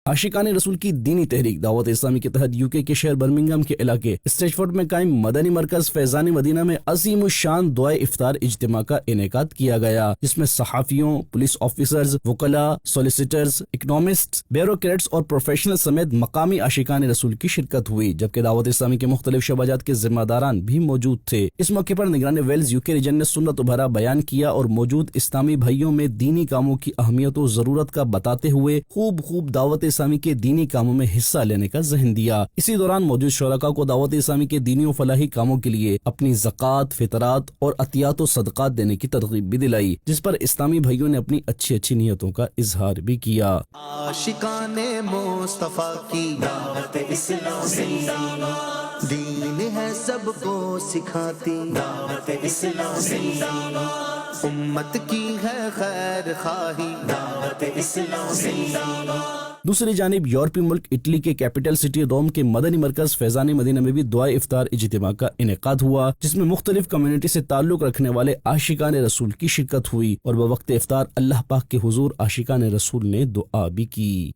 عاشقان رسول کی دینی تحریک دعوت اسلامی کے تحت یو کے شہر برمنگھم کے علاقے اسٹریچفورڈ میں قائم مدنی مرکز فیضان مدینہ میں عظیم الشان دعائے افطار اجتماع کا انعقاد کیا گیا، جس میں صحافیوں، پولیس آفیسرز، وکلاء، سولیسیٹرز، اکنامسٹ، بیوروکریٹس اور پروفیشنل سمیت مقامی عاشقان رسول کی شرکت ہوئی، جبکہ دعوت اسلامی کے مختلف شعبات کے ذمہ داران بھی موجود تھے۔ اس موقع پر نگران ویلز یو کے ریجن نے سنت و بھرا بیان کیا اور موجود اسلامی بھائیوں میں دینی کاموں کی اہمیت و ضرورت کا بتاتے ہوئے خوب دعوت اسلامی کے دینی کاموں میں حصہ لینے کا ذہن دیا۔ اسی دوران موجود شرکاء کو دعوت اسلامی کے دینی و فلاحی کاموں کے لیے اپنی زکوٰۃ، فطرات اور عطیات و صدقات دینے کی ترغیب بھی دلائی، جس پر اسلامی بھائیوں نے اپنی اچھی نیتوں کا اظہار بھی کیا۔ عاشقان مصطفیٰ کی دعوت اسلامی دین ہے سب کو سکھاتی، دعوت اسلامی امت کی ہے خیر خواہی، دعوت اسلامی۔ دوسری جانب یورپی ملک اٹلی کے کیپٹل سٹی روم کے مدنی مرکز فیضان مدینہ میں بھی دعائے افطار اجتماع کا انعقاد ہوا، جس میں مختلف کمیونٹی سے تعلق رکھنے والے عاشقان رسول کی شرکت ہوئی اور بوقت افطار اللہ پاک کے حضور عاشقان رسول نے دعا بھی کی۔